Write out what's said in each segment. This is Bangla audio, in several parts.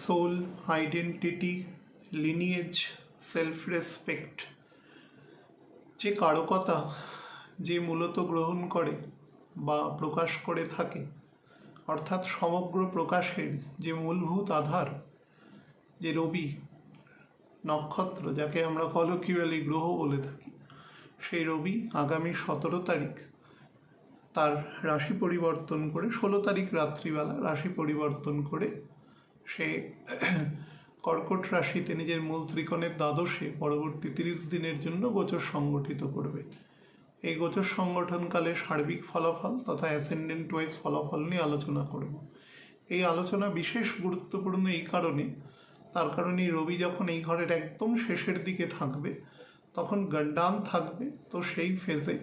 Soul, identity, lineage, self respect, যে কারকতা যে মূলত গ্রহণ করে বা প্রকাশ করে থাকে, অর্থাৎ সমগ্র প্রকাশের যে মূলভূত আধার, যে রবি নক্ষত্র, যাকে আমরা কলোকিউয়ালি গ্রহ বলে থাকি, সেই রবি আগামী 17 তারিখ তার রাশি পরিবর্তন করে 16 তারিখ রাত্রিবেলা রাশি পরিবর্তন করে সে কর্কট রাশিতে নিজের মূল ত্রিকোণের দ্বাদশে পরবর্তী 30 দিনের জন্য গোচর সংগঠিত করবে। এই গোচর সংগঠনকালে সার্বিক ফলাফল তথা অ্যাসেন্ডেন্ট ওয়াইজ ফলাফল নিয়ে আলোচনা করব। এই আলোচনা বিশেষ গুরুত্বপূর্ণ এই কারণে, তার কারণে রবি যখন এই ঘরের একদম শেষের দিকে থাকবে তখন গণ্ডান থাকবে, তো সেই ফেজে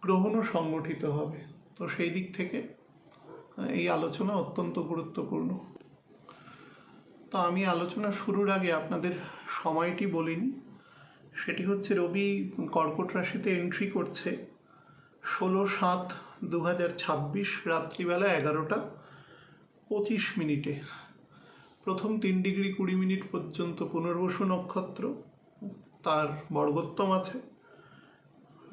গ্রহণও সংগঠিত হবে। তো সেই দিক থেকে এই আলোচনা অত্যন্ত গুরুত্বপূর্ণ। তো আমি আলোচনা শুরুর আগে আপনাদের সময়টি বলিনি, সেটি হচ্ছে রবি কর্কট রাশিতে এন্ট্রি করছে 16/7/2026 রাত্রিবেলা 11টা 25 মিনিটে। প্রথম 3 ডিগ্রি 20 মিনিট পর্যন্ত পুনর্বসু নক্ষত্র, তার বর্গোত্তম আছে।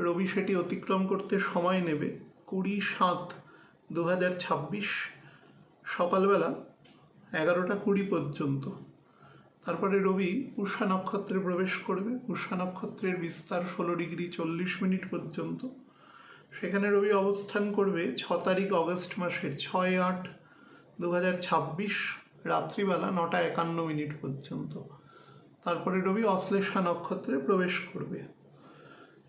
রবি সেটি অতিক্রম করতে সময় নেবে 20/7/2026 সকালবেলা 11টা 20 পর্যন্ত। তারপরে রবি পুষ্যা নক্ষত্রে প্রবেশ করবে। পুষ্যা নক্ষত্রের বিস্তার 16 ডিগ্রি 40 মিনিট পর্যন্ত। সেখানে রবি অবস্থান করবে 6 তারিখ অগস্ট মাসের 6/8/2026 রাত্রিবেলা 9টা 51 মিনিট পর্যন্ত। তারপরে রবি অশ্লেষা নক্ষত্রে প্রবেশ করবে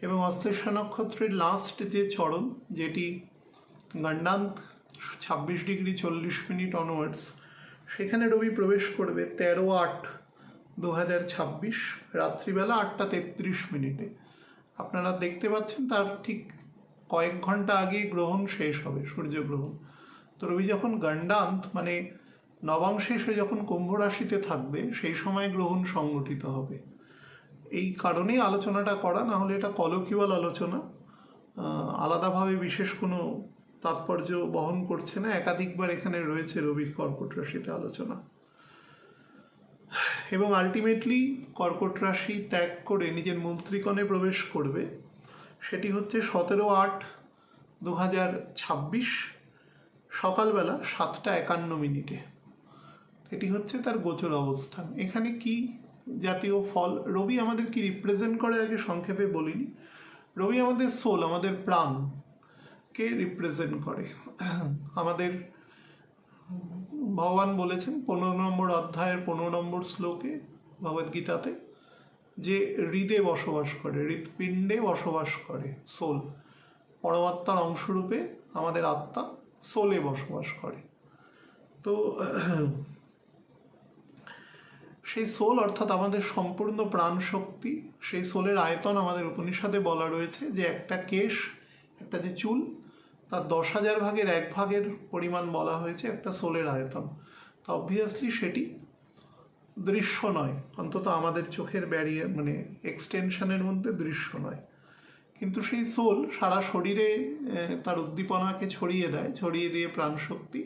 এবং অশ্লেষা নক্ষত্রের লাস্ট যে চরণ, যেটি গণ্ডান 26 ডিগ্রি 40 মিনিট অনওয়ার্ডস, সেখানে রবি প্রবেশ করবে 13/8/2026 রাত্রিবেলা 8টা 33 মিনিটে। আপনারা দেখতে পাচ্ছেন তার ঠিক কয়েক ঘন্টা আগে গ্রহণ শেষ হবে, সূর্যগ্রহণ। তো রবি যখন গণ্ডান্ত মানে নবাংশে সে যখন কুম্ভ রাশিতে থাকবে, সেই সময় গ্রহণ সংগঠিত হবে। এই কারণেই আলোচনাটা করা, না হলে এটা কলোকিউয়াল আলোচনা, আলাদাভাবে বিশেষ কোনো তাৎপর্য বহন করছে না। একাধিকবার এখানে রয়েছে রবির কর্কট রাশিতে আলোচনা। এবং আলটিমেটলি কর্কট রাশি ত্যাগ করে নিজের মূল ত্রিকোণে প্রবেশ করবে, সেটি হচ্ছে 17/8/2026 সকালবেলা 7টা 51 মিনিটে। এটি হচ্ছে তার গোচর অবস্থান। এখানে কি জাতীয় ফল রবি আমাদের কি রিপ্রেজেন্ট করে আগে সংক্ষেপে বলিনি। রবি আমাদের সোল, আমাদের প্রাণকে রিপ্রেজেন্ট করে। আমাদের ভগবান বলেছেন 15 নম্বর অধ্যায়ের 15 নম্বর শ্লোকে ভগবদ্গীতাতে, যে হৃদে বসবাস করে, হৃৎপিণ্ডে বসবাস করে সোল। পরমাত্মার অংশরূপে আমাদের আত্মা সোলে বসবাস করে। তো সেই সোল অর্থাৎ আমাদের সম্পূর্ণ প্রাণ শক্তি, সেই সোলের আয়তন আমাদের উপনিষদে বলা রয়েছে যে একটা কেশ, একটা যে চুল, তার 10,000 ভাগের 1 ভাগের পরিমাণ বলা হয়েছে একটা সোলের আয়তন। তো অবভিয়াসলি সেটি দৃশ্য নয়, অন্তত আমাদের চোখের ব্যারিয়ার মানে এক্সটেনশনের মধ্যে দৃশ্য নয়, কিন্তু সেই সোল সারা শরীরে তার উদ্দীপনাকে ছড়িয়ে দেয়, ছড়িয়ে দিয়ে প্রাণশক্তি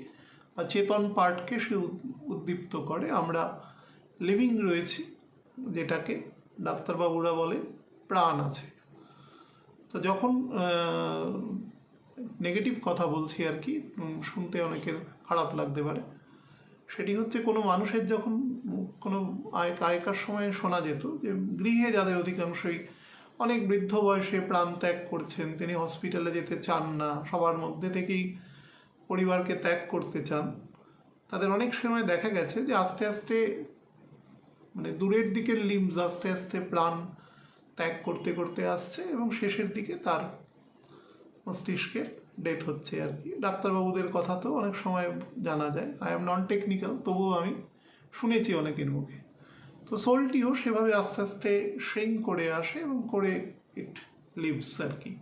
বা চেতন পার্টকে সে উদ্দীপ্ত করে। আমরা লিভিং রয়েছি, যেটাকে ডাক্তারবাবুরা বলে প্রাণ আছে। তো যখন নেগেটিভ কথা বলছি আর কি, শুনতে অনেকের খারাপ লাগতে পারে, সেটি হচ্ছে কোনো মানুষের যখন কোনো আগেকার সময়ে শোনা যেত যে গৃহে যাদের অধিকাংশই অনেক বৃদ্ধ বয়সে প্রাণ ত্যাগ করছেন, তিনি হসপিটালে যেতে চান না, সবার মধ্যে থেকেই পরিবারকে ত্যাগ করতে চান, তাদের অনেক সময় দেখা গেছে যে আস্তে আস্তে মানে দূরের দিকের লিম্বস আস্তে আস্তে প্রাণ ত্যাগ করতে করতে আসছে এবং শেষের দিকে তার মস্তিষ্কের ডেথ হচ্ছে আর কি। ডাক্তারবাবুদের কথা তো অনেক সময় জানা যায়। আই এম নন টেকনিক্যাল, তবুও আমি শুনেছি অনেকের মুখে। তো সোলটিও সেভাবে আস্তে আস্তে শ্রিঙ্ক করে আসে এবং করে ইট লিভস আর কি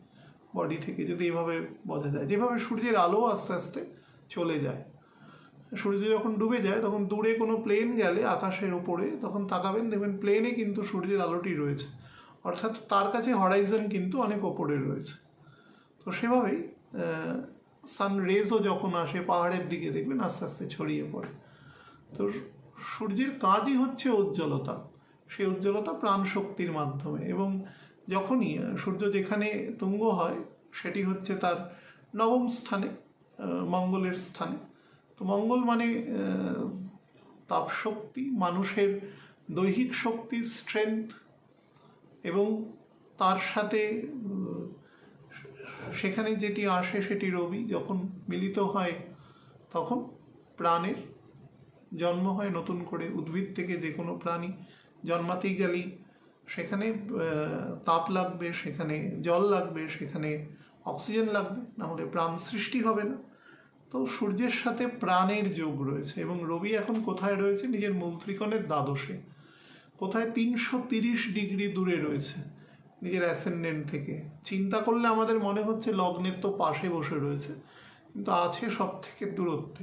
বডি থেকে, যদি এভাবে বোঝা যায়। যেভাবে সূর্যের আলো আস্তে আস্তে চলে যায়, সূর্য যখন ডুবে যায় তখন দূরে কোনো প্লেন গেলে আকাশের ওপরে, তখন তাকাবেন দেখবেন প্লেনে কিন্তু সূর্যের আলোটি রয়েছে, অর্থাৎ তার কাছে হরাইজন কিন্তু অনেক ওপরে রয়েছে। তো সেভাবেই সান রেজও যখন আসে পাহাড়ের দিকে দেখবেন আস্তে আস্তে ছড়িয়ে পড়ে। তো সূর্যের কাজই হচ্ছে উজ্জ্বলতা, সেই উজ্জ্বলতা প্রাণ শক্তির মাধ্যমে। এবং যখনই সূর্য যেখানে তুঙ্গ হয় সেটি হচ্ছে তার নবম স্থানে, মঙ্গলের স্থানে। তো মঙ্গল মানে তাপশক্তি, মানুষের দৈহিক শক্তি, স্ট্রেংথ, এবং তার সাথে সেখানে যেটি আসে সেটি রবি। যখন মিলিত হয় তখন প্রাণের জন্ম হয় নতুন করে। উদ্ভিদ থেকে যে কোনো প্রাণী জন্মাতেই গেলেই সেখানে তাপ লাগবে, সেখানে জল লাগবে, সেখানে অক্সিজেন লাগবে, না হলে প্রাণ সৃষ্টি হবে না। তো সূর্যের সাথে প্রাণের যোগ রয়েছে। এবং রবি এখন কোথায় রয়েছে? নিজের মূল ত্রিকোণের দ্বাদশে, কোথায় 330 ডিগ্রি দূরে রয়েছে নিজের অ্যাসেন্ডেন্ট থেকে। চিন্তা করলে আমাদের মনে হচ্ছে লগ্নের তো পাশে বসে রয়েছে, কিন্তু আছে সব থেকে দূরত্বে।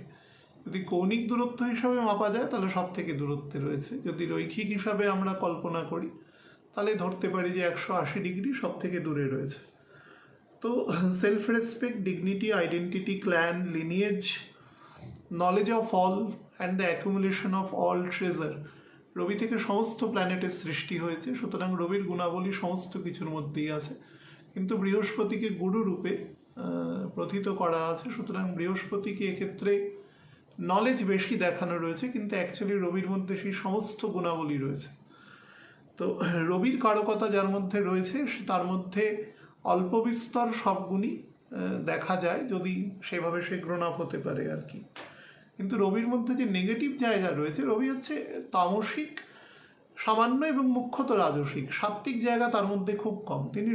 যদি কৌণিক দূরত্ব হিসাবে মাপা যায় তাহলে সব থেকে দূরত্বে রয়েছে। যদি রৈখিক হিসাবে আমরা কল্পনা করি তাহলে ধরতে পারি যে 180 ডিগ্রি সব থেকে দূরে রয়েছে। তো self respect, dignity, identity, clan, lineage, knowledge of all and the accumulation of all treasure, Rabi থেকে সমস্ত প্ল্যানেটের সৃষ্টি হয়েছে। সুতরাং রবির গুণাবলী সমস্ত কিছুর মধ্যেই আছে, কিন্তু বৃহস্পতিকে গুরু রূপে প্রথিত করা আছে। সুতরাং বৃহস্পতিকে এক্ষেত্রে নলেজ বেশি দেখানো রয়েছে, কিন্তু অ্যাকচুয়ালি রবির মধ্যে সেই সমস্ত গুণাবলী রয়েছে। তো রবির কারকতা যার মধ্যে রয়েছে তার মধ্যে অল্প বিস্তর সব গুণই দেখা যায়, যদি সেভাবে সে গ্রোন আপ হতে পারে আর কি। কিন্তু রবির মধ্যে যে নেগেটিভ জায়গা রয়েছে, রবি হচ্ছে তামসিক সামান্য এবং মুখ্যত রাজসিক, সাত্ত্বিক জায়গা তার মধ্যে খুব কম। তিনি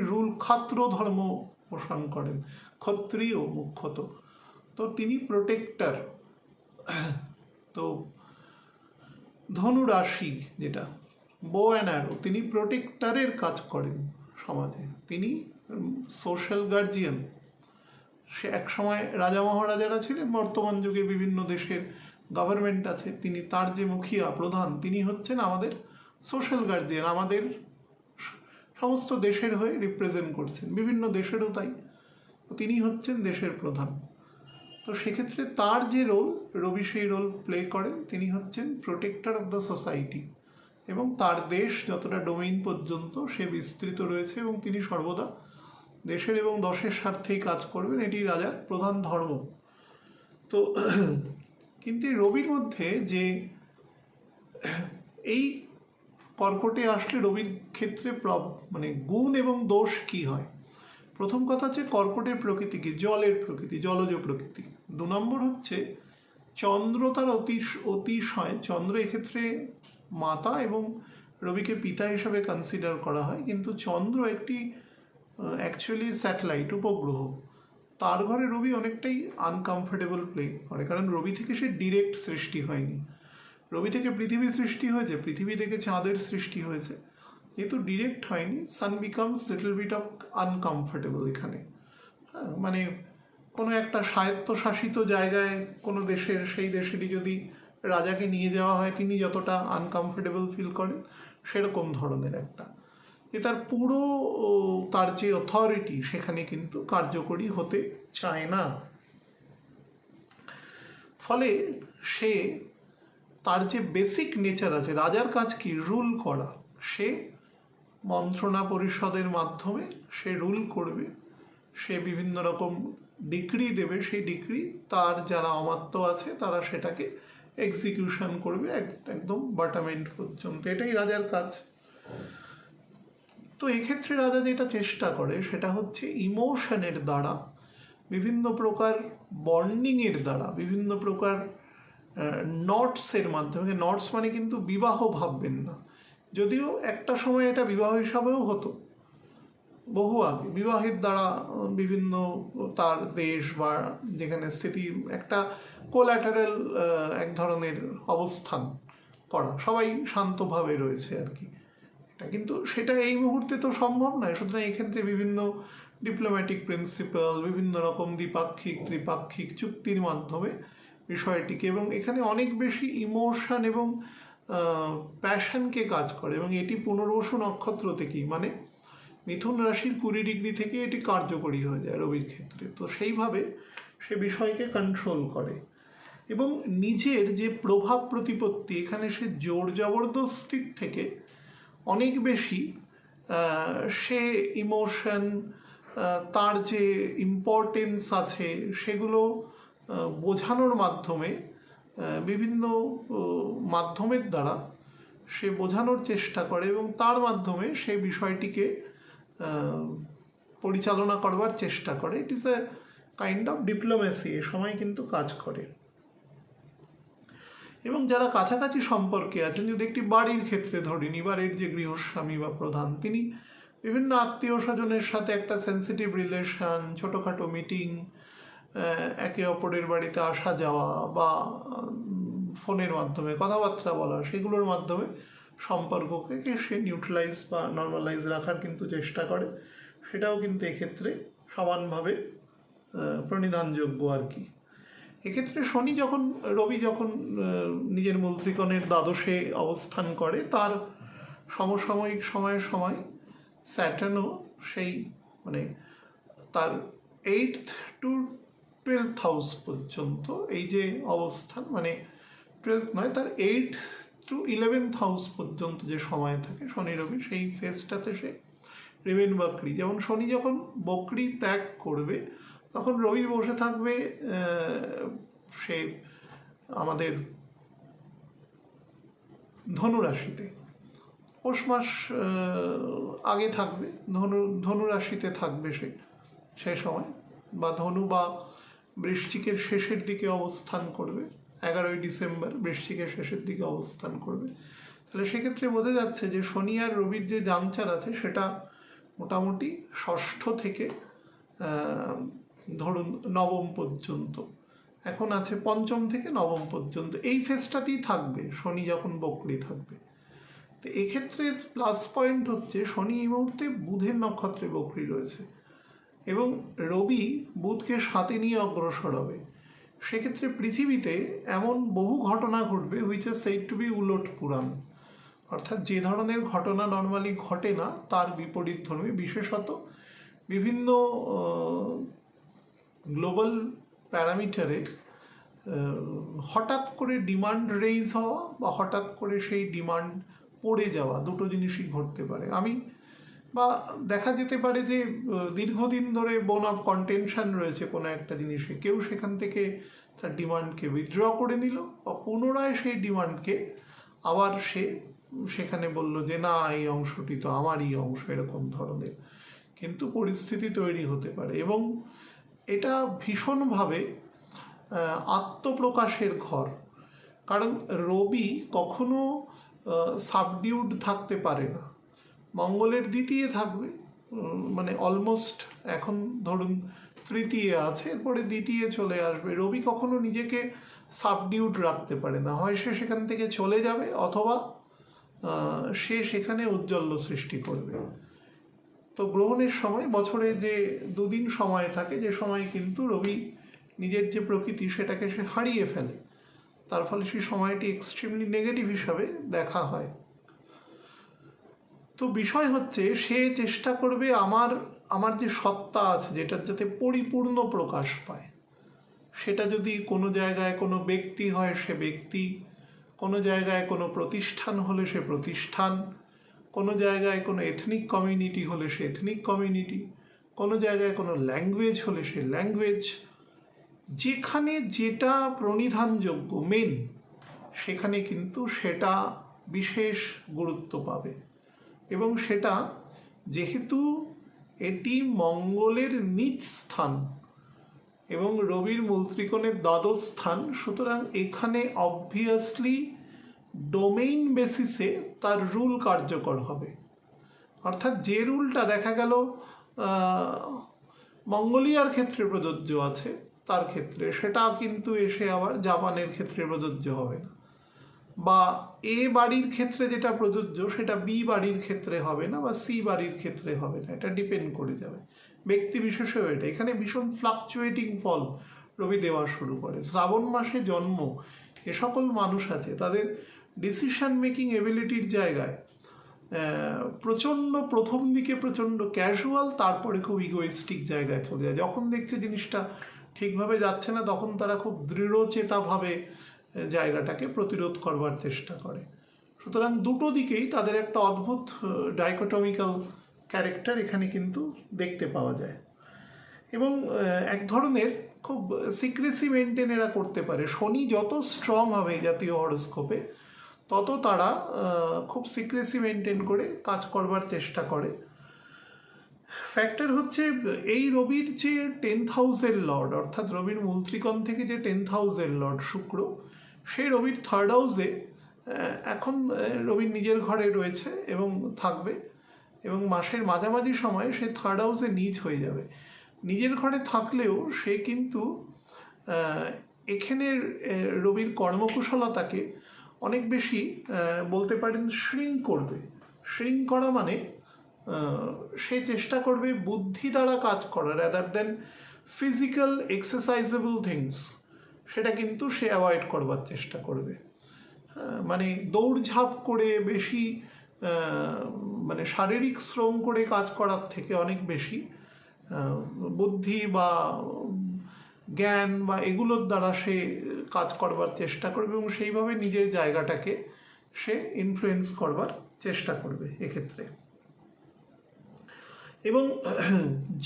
ক্ষাত্র ধর্ম পোষণ করেন, ক্ষত্রিয় মুখ্যত। তো তিনি প্রোটেক্টর। তো ধনু রাশি যেটা বো অ্যান্ড অ্যারো, তিনি প্রোটেক্টরের কাজ করেন সমাজে। তিনি সোশ্যাল গার্জিয়ান। সে এক সময় রাজা মহারাজারা ছিলেন, বর্তমান যুগে বিভিন্ন দেশের গভর্নমেন্ট আছে, তিনি তার যে মুখিয়া প্রধান তিনি হচ্ছেন আমাদের সোশ্যাল গার্জিয়ান, আমাদের সমস্ত দেশের হয়ে রিপ্রেজেন্ট করছেন, বিভিন্ন দেশেরও তাই। তিনি হচ্ছেন দেশের প্রধান। তো সেক্ষেত্রে তার যে রোল, রবি সেই রোল প্লে করেন। তিনি হচ্ছেন প্রোটেক্টর অফ দ্য সোসাইটি, এবং তার দেশ যতটা ডোমেইন পর্যন্ত সে বিস্তৃত রয়েছে, এবং তিনি সর্বদা দেশের এবং দশের স্বার্থেই কাজ করবেন। এটি রাজার প্রধান ধর্ম। তো কিন্তু রবির মধ্যে যে এই কর্কটে আসলে রবির ক্ষেত্রে মানে গুণ এবং দোষ কি হয়? প্রথম কথা হচ্ছে কর্কটের প্রকৃতি কি? জলের প্রকৃতি, জলজ প্রকৃতি। 2 নম্বর হচ্ছে চন্দ্র তার অতিশয়। চন্দ্র এক্ষেত্রে মাতা এবং রবিকে পিতা হিসাবে কনসিডার করা হয়, কিন্তু চন্দ্র একটি অ্যাকচুয়ালি স্যাটেলাইট, উপগ্রহ। তার ঘরে রবি অনেকটাই আনকমফোর্টেবল প্লে করে, কারণ রবি থেকে সে ডিরেক্ট সৃষ্টি হয়নি। রবি থেকে পৃথিবী সৃষ্টি হয়েছে, পৃথিবী থেকে চাঁদের সৃষ্টি হয়েছে, যেহেতু ডিরেক্ট হয়নি, sun becomes little bit of uncomfortable এখানে। হ্যাঁ, মানে কোনো একটা স্বায়ত্তশাসিত জায়গায় কোনো দেশের, সেই দেশেরই যদি রাজাকে নিয়ে যাওয়া হয়, তিনি যতটা আনকমফোর্টেবল ফিল করেন, সেরকম ধরনের একটা, যে তার পুরো তার যে অথরিটি সেখানে কিন্তু কার্যকরী হতে চায় না। ফলে সে তার যে বেসিক নেচার আছে, রাজার কাজ কি? রুল করা। সে মন্ত্রণা পরিষদের মাধ্যমে সে রুল করবে, সে বিভিন্ন রকম ডিক্রি দেবে, সেই ডিক্রি তার যারা অমাত্য আছে তারা সেটাকে এক্সিকিউশন করবে একদম বাটামেন্ট পর্যন্ত। এটাই রাজার কাজ। তো এক্ষেত্রে রাজা যেটা চেষ্টা করে সেটা হচ্ছে ইমোশনের দ্বারা, বিভিন্ন প্রকার বন্ডিংয়ের দ্বারা, বিভিন্ন প্রকার নটসের মাধ্যমে। নটস মানে কিন্তু বিবাহ ভাববেন না, যদিও একটা সময় এটা বিবাহ হিসাবেও হতো, বহু আগে। বিবাহের দ্বারা বিভিন্ন তার দেশ বা যেখানে স্থিতি, একটা কোল্যাটারাল এক ধরনের অবস্থান করা, সবাই শান্তভাবে রয়েছে আর কি, এটা। কিন্তু সেটা এই মুহূর্তে তো সম্ভব নয়। সুতরাং এক্ষেত্রে বিভিন্ন ডিপ্লোম্যাটিক প্রিন্সিপাল, বিভিন্ন রকম দ্বিপাক্ষিক ত্রিপাক্ষিক চুক্তির মাধ্যমে বিষয়টিকে, এবং এখানে অনেক বেশি ইমোশন এবং প্যাশনকে কাজ করে। এবং এটি পুনর্বসু নক্ষত্র থেকেই, মানে মিথুন রাশির 20 ডিগ্রি থেকে এটি কার্যকরী হয়ে যায় রবির ক্ষেত্রে। তো সেইভাবে সে বিষয়কে কন্ট্রোল করে। এবং নিজের যে প্রভাব প্রতিপত্তি, এখানে সে জোর জবরদস্তির থেকে অনেক বেশি সে ইমোশন, তার যে ইম্পর্টেন্স আছে সেগুলো বোঝানোর মাধ্যমে, বিভিন্ন মাধ্যমের দ্বারা সে বোঝানোর চেষ্টা করে এবং তার মাধ্যমে সে বিষয়টিকে পরিচালনা করবার চেষ্টা করে। It is a kind of diplomacy এ সময় কিন্তু কাজ করে। এবং যারা কাছাকাছি সম্পর্কে আছেন, যদি একটি বাড়ির ক্ষেত্রে ধরি নি, বাড়ির যে গৃহস্বামী বা প্রধান, তিনি বিভিন্ন আত্মীয় স্বজনের সাথে একটা সেন্সিটিভ রিলেশন, ছোটোখাটো মিটিং, একে অপরের বাড়িতে আসা যাওয়া বা ফোনের মাধ্যমে কথাবার্তা বলা, সেগুলোর মাধ্যমে সম্পর্ককে সে নিউট্রালাইজ বা নর্মালাইজ রাখার কিন্তু চেষ্টা করে। সেটাও কিন্তু এক্ষেত্রে সমানভাবে প্রণিধানযোগ্য আর কি। এক্ষেত্রে রবি যখন নিজের মূল ত্রিকোণের দ্বাদশে অবস্থান করে, তার সমসাময়িক সময় স্যাটার্নও সেই মানে তার 8th to 12th হাউস পর্যন্ত এই যে অবস্থান, মানে 12th নয়, তার 8th to 11th হাউস পর্যন্ত যে সময় থাকে শনি রবি, সেই ফেজটাতে সে রিমেন বকরি। যেমন শনি যখন বকরি ত্যাগ করবে তখন রবি বসে থাকবে সে আমাদের ধনু রাশিতে, পৌষ মাস আগে থাকবে, ধনু রাশিতে থাকবে সে সময়, বা ধনু বা বৃশ্চিকের শেষের দিকে অবস্থান করবে। 11ই ডিসেম্বর বৃশ্চিকের শেষের দিকে অবস্থান করবে। তাহলে সেক্ষেত্রে বোঝা যাচ্ছে যে শনি আর রবির যে জামচার আছে সেটা মোটামুটি ষষ্ঠ থেকে ধরুন নবম পর্যন্ত, এখন আছে পঞ্চম থেকে নবম পর্যন্ত, এই ফেজটাতেই থাকবে শনি যখন বকরি থাকবে। তো এক্ষেত্রে প্লাস পয়েন্ট হচ্ছে শনি এই মুহূর্তে বুধের নক্ষত্রে বকরি রয়েছে এবং রবি বুধকে সাথে নিয়ে অগ্রসর হবে। সেক্ষেত্রে পৃথিবীতে এমন বহু ঘটনা ঘটবে which are said to be উলট পুরাণ, অর্থাৎ যে ধরনের ঘটনা নর্মালি ঘটে না তার বিপরীত ধর্মী, বিশেষত বিভিন্ন গ্লোবাল প্যারামিটারে হঠাৎ করে ডিমান্ড রেইজ হওয়া বা হঠাৎ করে সেই ডিমান্ড পড়ে যাওয়া, দুটো জিনিসই ঘটতে পারে। বা দেখা যেতে পারে যে দীর্ঘদিন ধরে বোন অফ কন্টেনশন রয়েছে কোনো একটা জিনিসে, কেউ সেখান থেকে তার ডিমান্ডকে উইথড্র করে নিল বা পুনরায় সেই ডিমান্ডকে আবার সেখানে বলল যে না, এই অংশটি তো আমারই অংশ, এরকম ধরনের কিন্তু পরিস্থিতি তৈরি হতে পারে। এবং এটা ভীষণভাবে আত্মপ্রকাশের ঘর, কারণ রবি কখনো সাবডিউড থাকতে পারে না। মঙ্গলের দ্বিতীয় থাকবে, মানে অলমোস্ট এখন ধরুন তৃতীয় আছে, এরপরে দ্বিতীয় চলে আসবে। রবি কখনো নিজেকে সাবডিউড রাখতে পারে না, হয় সে সেখান থেকে চলে যাবে অথবা সে সেখানে ঔজ্জ্বল্য সৃষ্টি করবে। তো গ্রহণের সময় বছরে যে দুদিন সময় থাকে, যে সময় কিন্তু রবি নিজের যে প্রকৃতি সেটাকে সে হারিয়ে ফেলে, তার ফলে সেই সময়টি এক্সট্রিমলি নেগেটিভ হিসাবে দেখা হয়। তো বিষয় হচ্ছে সে চেষ্টা করবে আমার যে সত্তা আছে যেটার যাতে পরিপূর্ণ প্রকাশ পায়, সেটা যদি কোনো জায়গায় কোনো ব্যক্তি হয় সে ব্যক্তি, কোনো জায়গায় কোনো প্রতিষ্ঠান হলে সে প্রতিষ্ঠান, কোনো জায়গায় কোনো এথনিক কমিউনিটি হলে সে এথনিক কমিউনিটি, কোনো জায়গায় কোনো ল্যাঙ্গুয়েজ হলে সে ল্যাঙ্গুয়েজ, যেখানে যেটা প্রণিধানযোগ্য মেন সেখানে কিন্তু সেটা বিশেষ গুরুত্ব পাবে। এবং সেটা যেহেতু এটি মঙ্গলের নিজ স্থান এবং রবির মূল ত্রিকোণের দ্বাদশ স্থান, সুতরাং এখানে অবভিয়াসলি ডোমেইন বেসিসে তার রুল কার্যকর হবে। অর্থাৎ যে রুলটা দেখা গেল মঙ্গোলিয়ার ক্ষেত্রে প্রযোজ্য আছে তার ক্ষেত্রে, সেটা কিন্তু এসে আবার জাপানের ক্ষেত্রে প্রযোজ্য হবে না, বা এ বাড়ির ক্ষেত্রে যেটা প্রযোজ্য সেটা বি বাড়ির ক্ষেত্রে হবে না, বা সি বাড়ির ক্ষেত্রে হবে না। এটা ডিপেন্ড করে যাবে ব্যক্তি বিশেষেও। এটা এখানে ভীষণ ফ্লাকচুয়েটিং ফল রবি দেওয়া শুরু করে। শ্রাবণ মাসে জন্ম এ সকল মানুষ আছে, তাদের ডিসিশন মেকিং এবিলিটির জায়গায় প্রথম দিকে প্রচণ্ড ক্যাজুয়াল, তারপরে খুব ইগোইস্টিক জায়গায় চলে যায়। যখন দেখছে জিনিসটা ঠিকভাবে যাচ্ছে না, তখন তারা খুব দৃঢ়চেতাভাবে জায়গাটাকে প্রতিরোধ করবার চেষ্টা করে। সুতরাং দুটো দিকেই তাদের একটা অদ্ভুত ডাইকোটমিক্যাল ক্যারেক্টার এখানে কিন্তু দেখতে পাওয়া যায়। এবং এক ধরনের খুব সিক্রেসি মেনটেন এরা করতে পারে। শনি যত স্ট্রং হবে জাতীয় হরোস্কোপে, তত তারা খুব সিক্রেসি মেনটেন করে কাজ করবার চেষ্টা করে। ফ্যাক্টর হচ্ছে এই রবির যে 10th হাউসের লর্ড, অর্থাৎ রবির মূল ত্রিকোণ থেকে যে 10th হাউসের লর্ড শুক্র, সেই রবির 3rd হাউসে এখন রবির নিজের ঘরে রয়েছে এবং থাকবে, এবং মাসের মাঝামাঝি সময়ে সে 3rd হাউসে নিচ হয়ে যাবে। নিজের ঘরে থাকলেও সে কিন্তু এখানের রবির কর্মকুশলতাকে অনেক বেশি বলতে পারেন শ্রিঙ্ক করবে। শ্রিঙ্ক করা মানে সে চেষ্টা করবে বুদ্ধি দ্বারা কাজ করা, রাদার দেন ফিজিক্যাল এক্সারসাইজেবল থিংস, সেটা কিন্তু সে অ্যাভয়েড করবার চেষ্টা করবে। মানে দৌড়ঝাঁপ করে বেশি মানে শারীরিক শ্রম করে কাজ করার থেকে অনেক বেশি বুদ্ধি বা জ্ঞান বা এগুলোর দ্বারা সে কাজ করবার চেষ্টা করবে, এবং সেইভাবে নিজের জায়গাটাকে সে ইনফ্লুয়েন্স করবার চেষ্টা করবে এক্ষেত্রে। এবং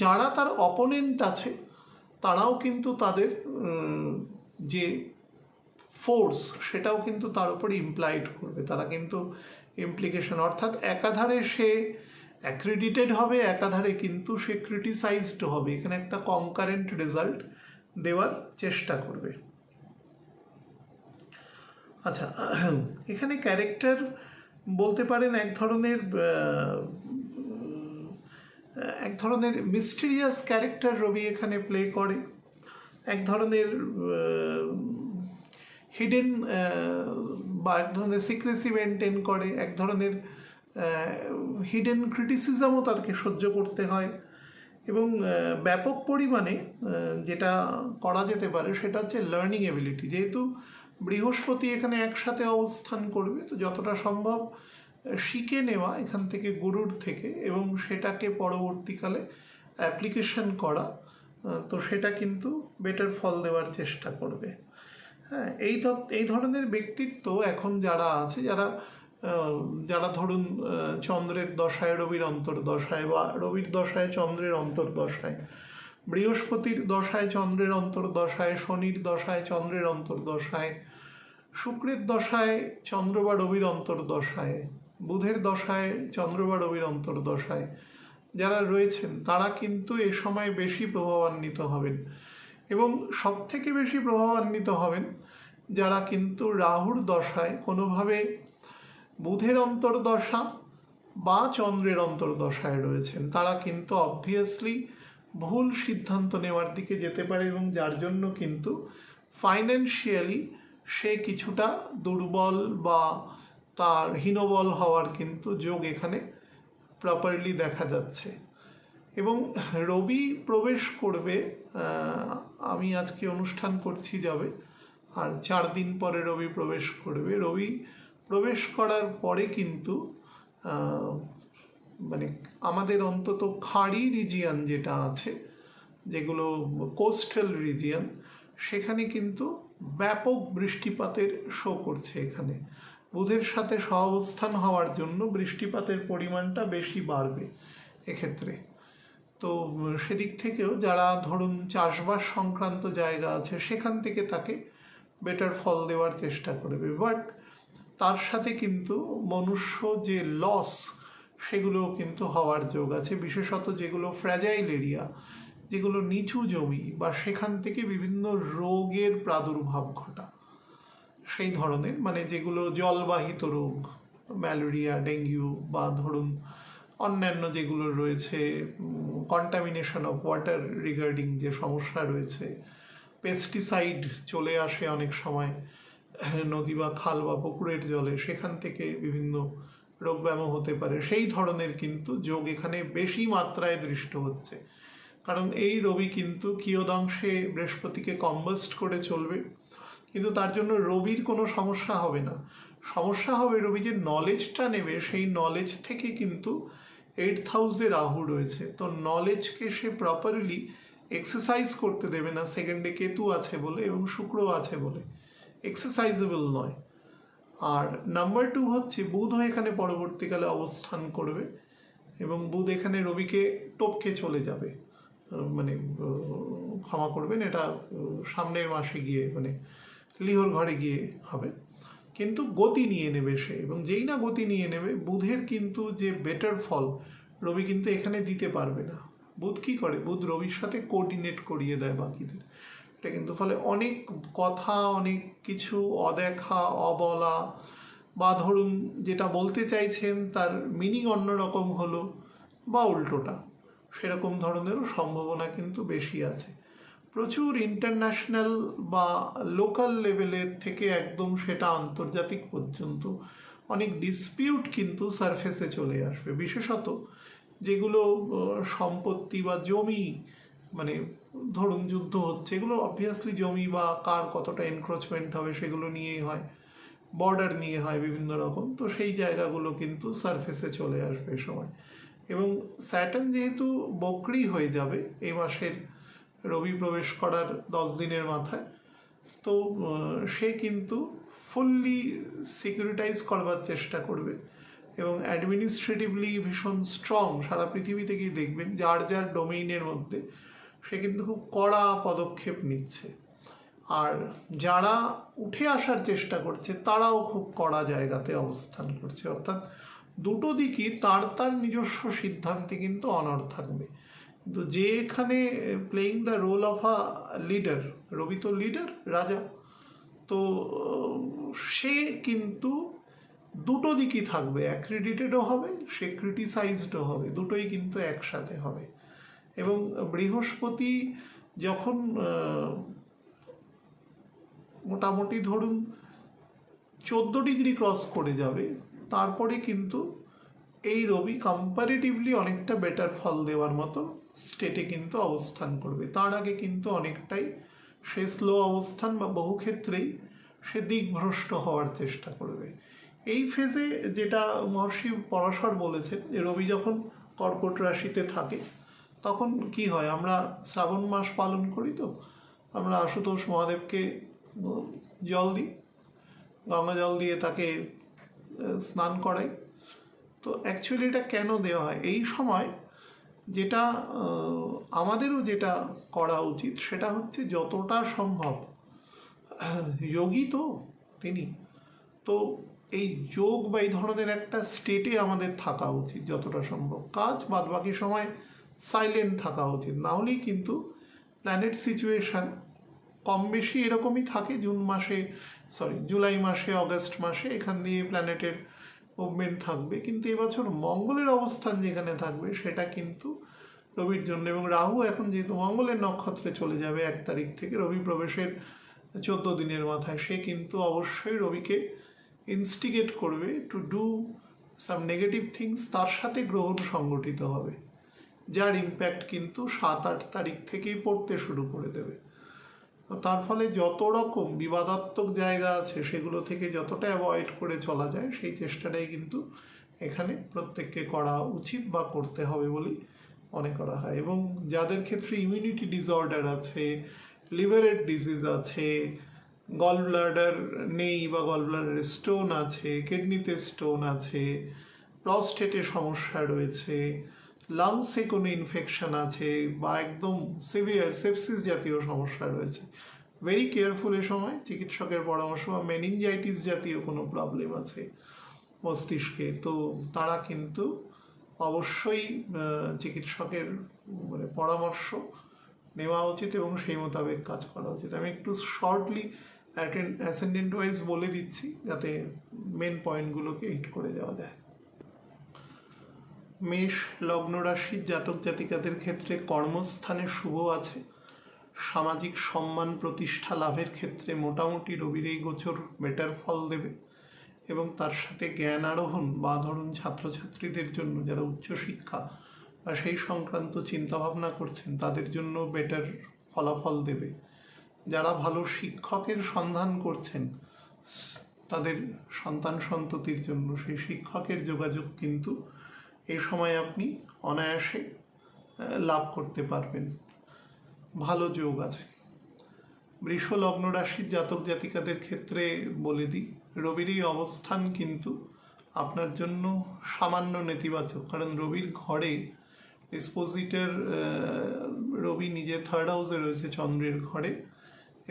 যারা তার অপোনেন্ট আছে তারাও কিন্তু তাদের যে ফোর্স সেটাও কিন্তু তার উপরে ইমপ্লাইড করবে। তারা কিন্তু ইমপ্লিকেশন, অর্থাৎ একাধারে সে অ্যাক্রেডিটেড হবে, একাধারে কিন্তু সে ক্রিটিসাইজড হবে। এখানে একটা কনকারেন্ট রেজাল্ট দেওয়ার চেষ্টা করবে। আচ্ছা, এখানে ক্যারেক্টার বলতে পারেন এক ধরনের মিস্টিরিয়াস ক্যারেক্টার রবি এখানে প্লে করে, এক ধরনের হিডেন বা এক ধরনের সিক্রেসি মেনটেন করে, এক ধরনের হিডেন ক্রিটিসিজমও তাকে সহ্য করতে হয়। এবং ব্যাপক পরিমাণে যেটা করা যেতে পারে সেটা হচ্ছে লার্নিং এবিলিটি। যেহেতু বৃহস্পতি এখানে একসাথে অবস্থান করবে, তো যতটা সম্ভব শিখে নেওয়া এখান থেকে গুরুর থেকে, এবং সেটাকে পরবর্তীকালে অ্যাপ্লিকেশন করা, তো সেটা কিন্তু বেটার ফল দেওয়ার চেষ্টা করবে। হ্যাঁ, এই ধরনের ব্যক্তিত্ব এখন যারা আছে, যারা ধরুন চন্দ্রের দশায় রবির অন্তর্দশায়, বা রবির দশায় চন্দ্রের অন্তর্দশায়, বৃহস্পতির দশায় চন্দ্রের অন্তর্দশায়, শনির দশায় চন্দ্রের অন্তর্দশায়, শুক্রের দশায় চন্দ্র বা রবির অন্তর্দশায়, বুধের দশায় চন্দ্র বা রবির অন্তর্দশায় যারা রয়েছেন, তারা কিন্তু এ সময় বেশি প্রভাবান্বিত হবেন। এবং সব থেকে বেশি প্রভাবান্বিত হবেন যারা কিন্তু রাহুর দশায় কোনোভাবে বুধের অন্তর্দশা বা চন্দ্রের অন্তর্দশায় রয়েছেন। তারা কিন্তু অবভিয়াসলি ভুল সিদ্ধান্ত নেওয়ার দিকে যেতে পারে, এবং যার জন্য কিন্তু ফাইন্যান্সিয়ালি সে কিছুটা দুর্বল বা তার হীনবল হওয়ার কিন্তু যোগ এখানে প্রপারলি দেখা যাচ্ছে। এবং রবি প্রবেশ করবে, আমি আজকে অনুষ্ঠান করছি যাবে, আর 4 দিন পরে রবি প্রবেশ করবে। রবি প্রবেশ করার পরে কিন্তু মানে আমাদের অন্তত খাড়ি রিজিয়ান যেটা আছে, যেগুলো কোস্টাল রিজিয়ান, সেখানে কিন্তু ব্যাপক বৃষ্টিপাতের শো করছে। এখানে বুধের সাথে সহাবস্থান হওয়ার জন্য বৃষ্টিপাতের পরিমাণটা বেশি বাড়বে এক্ষেত্রে। তো সেদিক থেকেও যারা ধরুন চাষবাস সংক্রান্ত জায়গা আছে, সেখান থেকে তাকে বেটার ফল দেওয়ার চেষ্টা করবে। বাট তার সাথে কিন্তু মনুষ্য যে লস, সেগুলোও কিন্তু হওয়ার যোগ আছে, বিশেষত যেগুলো ফ্র্যাজাইল এরিয়া, যেগুলো নিচু জমি, বা সেখান থেকে বিভিন্ন রোগের প্রাদুর্ভাব ঘটা, সেই ধরনের, মানে যেগুলো জলবাহিত রোগ, ম্যালেরিয়া, ডেঙ্গু, বা ধরুন অন্যান্য যেগুলো রয়েছে, কন্টামিনেশন অফ ওয়াটার রিগার্ডিং যে সমস্যা রয়েছে, পেস্টিসাইড চলে আসে অনেক সময় নদী বা খাল বা পুকুরের জলে, সেখান থেকে বিভিন্ন রোগ ব্যামো হতে পারে। সেই ধরনের কিন্তু যোগ এখানে বেশি মাত্রায় দৃষ্ট হচ্ছে, কারণ এই রবি কিন্তু কিয়দাংশে বৃহস্পতিকে কম্বাস্ট করে চলবে। কিন্তু তার জন্য রবির কোনো সমস্যা হবে না। সমস্যা হবে রবি যে নলেজটা নেবে, সেই নলেজ থেকে কিন্তু 8th হাউসে রাহু রয়েছে, তো নলেজকে সে প্রপারলি এক্সারসাইজ করতে দেবে না, সেকেন্ডে কেতু আছে বলে এবং শুক্র আছে বলে এক্সারসাইজেবল নয়। আর নাম্বার 2 হচ্ছে বুধও এখানে পরবর্তীকালে অবস্থান করবে এবং বুধ এখানে রবিকে টপকে চলে যাবে, মানে ক্ষমা করবেন, এটা সামনের মাসে গিয়ে মানে লিহর ঘরে গিয়ে হবে, কিন্তু গতি নিয়ে নেবে সে। এবং যেই না গতি নিয়ে নেবে, বুধের কিন্তু যে বেটার ফল রবি কিন্তু এখানে দিতে পারবে না। বুধ কি করে, বুধ রবির সাথে কোঅর্ডিনেট করিয়ে দেয় বাকিদের। এটা কিন্তু ফলে অনেক কথা, অনেক কিছু অদেখা, অবলা, বা ধরুন যেটা বলতে চাইছেন তার মিনিং অন্যরকম হলো বা উল্টোটা, সেরকম ধরনেরও সম্ভাবনা কিন্তু বেশি আছে। প্রচুর ইন্টারন্যাশনাল বা লোকাল লেভেলের থেকে একদম সেটা আন্তর্জাতিক পর্যন্ত অনেক ডিসপিউট কিন্তু সারফেসে চলে আসবে, বিশেষত যেগুলো সম্পত্তি বা জমি, মানে ধরুন যুদ্ধ হচ্ছে, এগুলো অবভিয়াসলি জমি বা কার কতটা এনক্রোচমেন্ট হবে সেগুলো নিয়েই হয়, বর্ডার নিয়ে হয় বিভিন্ন রকম, তো সেই জায়গাগুলো কিন্তু সারফেসে চলে আসবে এ সময়। এবং স্যাটার্ন যেহেতু বকরি হয়ে যাবে এই মাসের রবি প্রবেশ করার 10 দিনের মাথায়, তো সে কিন্তু ফুললি সিকিউরিটাইজ করবার চেষ্টা করবে এবং অ্যাডমিনিস্ট্রেটিভলি ভীষণ স্ট্রং। সারা পৃথিবী থেকেই দেখবেন যার যার ডোমেইনের মধ্যে সে কিন্তু খুব কড়া পদক্ষেপ নিচ্ছে, আর যারা উঠে আসার চেষ্টা করছে তারাও খুব কড়া জায়গাতে অবস্থান করছে। অর্থাৎ দুটো দিকই তার তার নিজস্ব সিদ্ধান্তে কিন্তু অনড় থাকবে। কিন্তু যে এখানে playing the role of a leader, Rabi তো লিডার, রাজা, তো সে কিন্তু দুটো দিকই থাকবে, অ্যাক্রেডিটেডও হবে, সে ক্রিটিসাইজডও হবে, দুটোই কিন্তু একসাথে হবে। এবং বৃহস্পতি যখন মোটামুটি ধরুন 14 ডিগ্রি ক্রস করে যাবে, তারপরে কিন্তু এই রবি কম্পারেটিভলি অনেকটা বেটার ফল দেওয়ার মতো স্টেটে কিন্তু অবস্থান করবে। তার আগে কিন্তু অনেকটাই সে স্লো অবস্থান বা বহু ক্ষেত্রেই সে দিকভ্রষ্ট হওয়ার চেষ্টা করবে। এই ফেজে যেটা মহর্ষি পরাশর বলেছেন যে রবি যখন কর্কট রাশিতে থাকে তখন কি হয়, আমরা শ্রাবণ মাস পালন করি, তো আমরা আশুতোষ মহাদেবকে জল দিই, গঙ্গা জল দিয়ে তাকে স্নান করাই। তো অ্যাকচুয়ালি এটা কেন দেওয়া হয় এই সময়, যেটা আমাদেরও যেটা করা উচিত সেটা হচ্ছে যতটা সম্ভব, যোগী তো তিনি, তো এই যোগ বা এই ধরনের একটা স্টেটে আমাদের থাকা উচিত যতটা সম্ভব। কাজ বাদ বাকি সময় সাইলেন্ট থাকা উচিত, না হলেই কিন্তু প্ল্যানেট সিচুয়েশান কম বেশি এরকমই থাকে। জুলাই মাসে, অগস্ট মাসে এখান দিয়ে প্ল্যানেটের মুভমেন্ট থাকবে, কিন্তু এবছর মঙ্গলের অবস্থান যেখানে থাকবে সেটা কিন্তু রবির জন্য, এবং রাহু এখন যেহেতু মঙ্গলের নক্ষত্রে চলে যাবে 1 তারিখ থেকে, রবি প্রবেশের 14 দিনের মাথায়, সে কিন্তু অবশ্যই রবিকে ইনস্টিগেট করবে to do some negative things. তার সাথে গ্রহণ সংগঠিত হবে, যার ইম্প্যাক্ট কিন্তু 7-8 তারিখ থেকেই পড়তে শুরু করে দেবে। তার ফলে যত রকম বিবাদাত্মক জায়গা আছে সেগুলো থেকে যতটা অ্যাভয়েড করে চলা যায় সেই চেষ্টাটাই কিন্তু এখানে প্রত্যেককে করা উচিত বা করতে হবে বলেই মনে করা হয়। এবং যাদের ক্ষেত্রে ইমিউনিটি ডিসঅর্ডার আছে, লিভারের ডিজিজ আছে, গল ব্লাডার নেই বা গল ব্লাডারে স্টোন আছে, কিডনিতে স্টোন আছে, প্রস্টেটে সমস্যা রয়েছে, লাংসে কোনো ইনফেকশন আছে বা একদম সিভিয়ার সেপসিস জাতীয় সমস্যা রয়েছে, ভেরি কেয়ারফুল এ সময় চিকিৎসকের পরামর্শ। বা মেনিনজাইটিস জাতীয় কোনো প্রবলেম আছে মস্তিষ্কে, তো তারা কিন্তু অবশ্যই চিকিৎসকের মানে পরামর্শ নেওয়া উচিত এবং সেই মোতাবেক কাজ করা উচিত। আমি একটু শর্টলি অ্যাসেন্ডেন্ট ওয়াইজ বলে দিচ্ছি যাতে মেন পয়েন্টগুলোকে হিট করে যাওয়া যায়। মেষ লগ্ন রাশির জাতক জাতিকাদের ক্ষেত্রে কর্মস্থানে শুভ আছে, সামাজিক সম্মান প্রতিষ্ঠা লাভের ক্ষেত্রে মোটামুটি রবির এই গোচর বেটার ফল দেবে, এবং তার সাথে জ্ঞান আরোহণ বা ধরুন ছাত্রছাত্রীদের জন্য যারা উচ্চশিক্ষা বা সেই সংক্রান্ত চিন্তাভাবনা করছেন তাদের জন্য বেটার ফলাফল দেবে। যারা ভালো শিক্ষকের সন্ধান করছেন তাদের সন্তান সন্ততির জন্য সেই শিক্ষকের যোগাযোগ কিন্তু এই সময় আপনি অনায়াসে লাভ করতে পারবেন। ভালো যোগ আছে। বৃষ লগ্ন রাশির জাতক জাতিকাদের ক্ষেত্রে বলে দিই, রবির এই অবস্থান কিন্তু আপনার জন্য সামান্য নেতিবাচক, কারণ রবির ঘরে ডিসপোজিটের রবি নিজে থার্ড হাউসে রয়েছে চন্দ্রের ঘরে,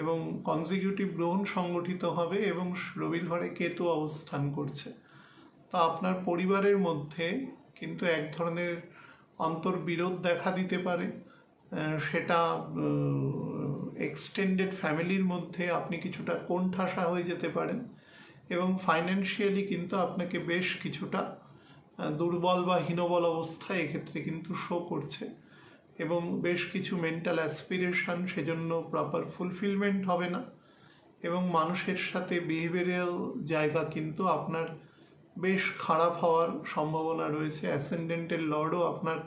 এবং কনজিকিউটিভ গ্রহণ সংগঠিত হবে এবং রবির ঘরে কেতু অবস্থান করছে। তো আপনার পরিবারের মধ্যে কিন্তু এক ধরনের অন্তর্বিরোধ দেখা দিতে পারে। সেটা এক্সটেন্ডেড ফ্যামিলির মধ্যে আপনি কিছুটা কোণঠাসা হয়ে যেতে পারেন, এবং ফাইন্যান্সিয়ালি কিন্তু আপনাকে বেশ কিছুটা দুর্বল বা হীনবল অবস্থায় এক্ষেত্রে কিন্তু শো করছে, এবং বেশ কিছু মেন্টাল অ্যাসপিরেশন সেজন্য প্রপার ফুলফিলমেন্ট হবে না, এবং মানুষের সাথে বিহেভিয়ারাল জায়গা কিন্তু আপনার বেশ খারাপ হওয়ার সম্ভাবনা রয়েছে। অ্যাসেন্ডেন্টের লর্ডও আপনার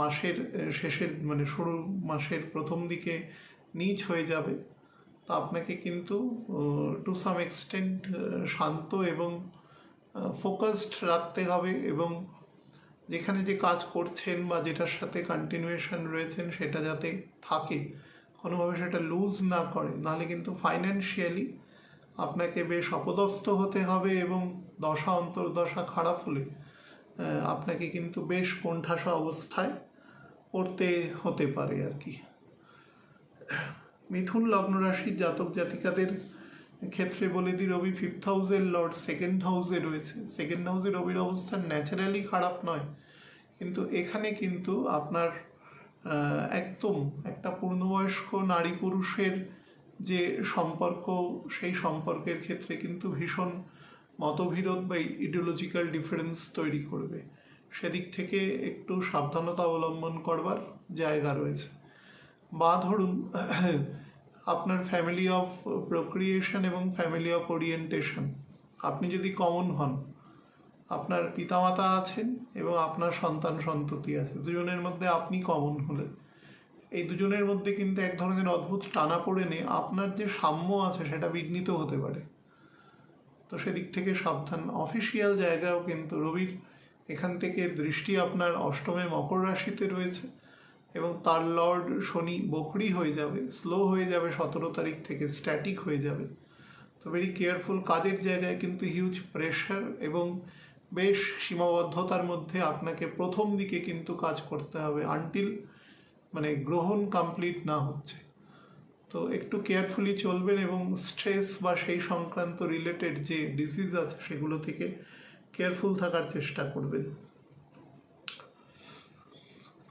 মাসের শেষের মানে শুরু মাসের প্রথম দিকে নীচ হয়ে যাবে। তো আপনাকে কিন্তু টু সাম এক্সটেন্ট শান্ত এবং ফোকাসড রাখতে হবে, এবং যেখানে যে কাজ করছেন বা যেটার সাথে কন্টিনিউয়েশন রয়েছেন সেটা যাতে থাকে, কোনোভাবে সেটা লুজ না করে, নাহলে কিন্তু ফাইন্যান্সিয়ালি আপনাকে বেশ অপদস্থ হতে হবে, এবং দশা অন্তর্দশা খারাপ হলে আপনাকে কিন্তু বেশ কোণঠাসা অবস্থায় পড়তে হতে পারে আর কি। মিথুন লগ্ন রাশির জাতক জাতিকাদের ক্ষেত্রে বলে দিই, রবি ফিফথ হাউসের লর্ড সেকেন্ড হাউসে রয়েছে। সেকেন্ড হাউসে রবির অবস্থান ন্যাচারালি খারাপ নয়, কিন্তু এখানে কিন্তু আপনার একদম একটা পূর্ণবয়স্ক নারী পুরুষের যে সম্পর্ক, সেই সম্পর্কের ক্ষেত্রে কিন্তু ভীষণ মতবিরোধ বা ইডিওলজিক্যাল ডিফারেন্স তৈরি করবে। সেদিক থেকে একটু সাবধানতা অবলম্বন করবার জায়গা রয়েছে। বা ধরুন আপনার ফ্যামিলি অফ প্রোক্রিয়েশন এবং ফ্যামিলি অফ ওরিয়েন্টেশন, আপনি যদি কমন হন, আপনার পিতামাতা আছেন এবং আপনার সন্তান সন্ততি আছে, দুজনের মধ্যে আপনি কমন হলেন, এই দুজনের মধ্যে কিন্তু এক ধরনের অদ্ভুত টানাপোড়েনে আপনার যে সাম্য আছে সেটা বিঘ্নিত হতে পারে। তো সেদিক থেকে সাবধান। অফিসিয়াল জায়গায়ও কিন্তু রবির এখান থেকে দৃষ্টি আপনার অষ্টমে মকর রাশিতে রয়েছে, এবং তার লর্ড শনি বকরি হয়ে যাবে, স্লো হয়ে যাবে 17 তারিখ থেকে, স্ট্যাটিক হয়ে যাবে। তো ভেরি কেয়ারফুল। কাজের জায়গায় কিন্তু হিউজ প্রেশার এবং বেশ সীমাবদ্ধতার মধ্যে আপনাকে প্রথম দিকে কিন্তু কাজ করতে হবে, আনটিল মানে গ্রহণ কমপ্লিট না হচ্ছে। তো একটু কেয়ারফুলি চলবেন, এবং স্ট্রেস বা সেই সংক্রান্ত রিলেটেড যে ডিজিজ আছে সেগুলো থেকে কেয়ারফুল থাকার চেষ্টা করবেন।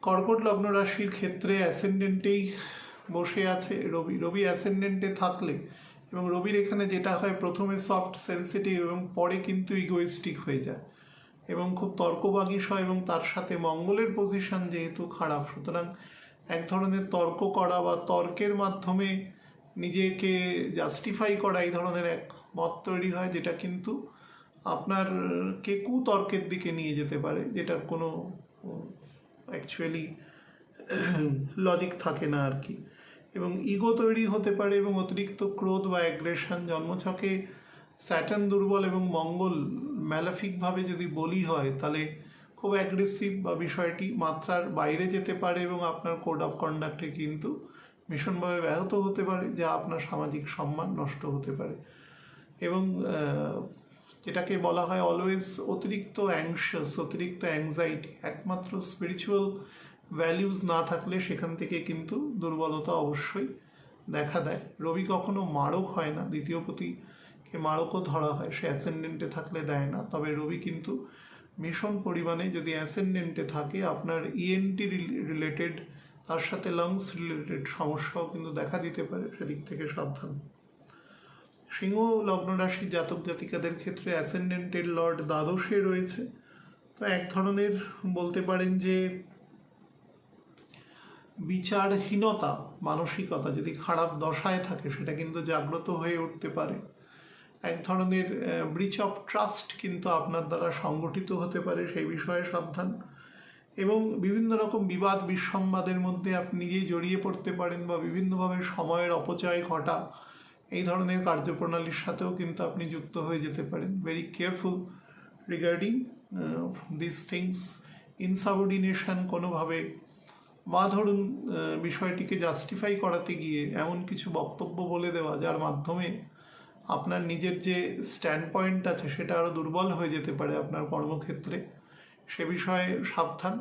কর্কট লগ্ন রাশির ক্ষেত্রে অ্যাসেন্ডেন্টেই বসে আছে রবি। রবি অ্যাসেন্ডেন্টে থাকলে, এবং রবির এখানে যেটা হয়, প্রথমে সফট সেন্সিটিভ এবং পরে কিন্তু ইগোইস্টিক হয়ে যায় এবং খুব তর্কবাগীশ হয়, এবং তার সাথে মঙ্গলের পজিশন যেহেতু খারাপ, সুতরাং এক ধরনের তর্ক করা বা তর্কের মাধ্যমে নিজেকে জাস্টিফাই করা, এই ধরনের এক মত তৈরি হয়, যেটা কিন্তু আপনার কে কুতর্কের দিকে নিয়ে যেতে পারে, যেটার কোনো অ্যাকচুয়ালি লজিক থাকে না আর কি, এবং ইগো তৈরি হতে পারে, এবং অতিরিক্ত ক্রোধ বা অ্যাগ্রেশন। জন্মছকে স্যাটার্ন দুর্বল এবং মঙ্গল ম্যালাফিকভাবে যদি বলি হয়, তাহলে খুব অ্যাগ্রেসিভ বা বিষয়টি মাত্রার বাইরে যেতে পারে, এবং আপনার কোড অফ কন্ডাক্টে কিন্তু ভীষণভাবে ব্যাহত হতে পারে, যা আপনার সামাজিক সম্মান নষ্ট হতে পারে। এবং যেটাকে বলা হয় অলওয়েজ অতিরিক্ত অ্যাংশাস, অতিরিক্ত অ্যাংজাইটি, একমাত্র স্পিরিচুয়াল ভ্যালিউজ না থাকলে সেখান থেকে কিন্তু দুর্বলতা অবশ্যই দেখা দেয়। রবি কখনো মারক হয় না, দ্বিতীয় পতিকে মারকও ধরা হয়, সে অ্যাসেন্ডেন্টে থাকলে দেয় না। তবে রবি কিন্তু ভীষণ পরিমাণে যদি অ্যাসেন্ডেন্টে থাকে, আপনার ইএনটি রিলেটেড, তার সাথে লাংস রিলেটেড সমস্যাও কিন্তু দেখা দিতে পারে, সেদিক থেকে সাবধান। সিংহ লগ্ন রাশির জাতক জাতিকাদের ক্ষেত্রে অ্যাসেন্ডেন্টের লর্ড দ্বাদশে রয়েছে। তো এক ধরনের বলতে পারেন যে বিচারহীনতা মানসিকতা যদি খারাপ দশায় থাকে, সেটা কিন্তু জাগ্রত হয়ে উঠতে পারে। এক ধরনের ব্রিচ অফ ট্রাস্ট কিন্তু আপনার দ্বারা সংগঠিত হতে পারে, সেই বিষয়ে সাবধান। এবং বিভিন্ন রকম বিবাদ বিসম্বাদের মধ্যে আপনি নিজেই জড়িয়ে পড়তে পারেন, বা বিভিন্নভাবে সময়ের অপচয় ঘটা, এই ধরনের কার্যপ্রণালীর সাথেও কিন্তু আপনি যুক্ত হয়ে যেতে পারেন। Very careful regarding this things. Insubordination কোনোভাবে বা ধরুন বিষয়টিকে জাস্টিফাই করাতে গিয়ে এমন কিছু বক্তব্য বলে দেওয়া যার মাধ্যমে আপনার নিজের যে স্ট্যান্ড পয়েন্ট আছে সেটা আরও দুর্বল হয়ে যেতে পারে আপনার কর্মক্ষেত্রে, সে বিষয়ে সাবধান।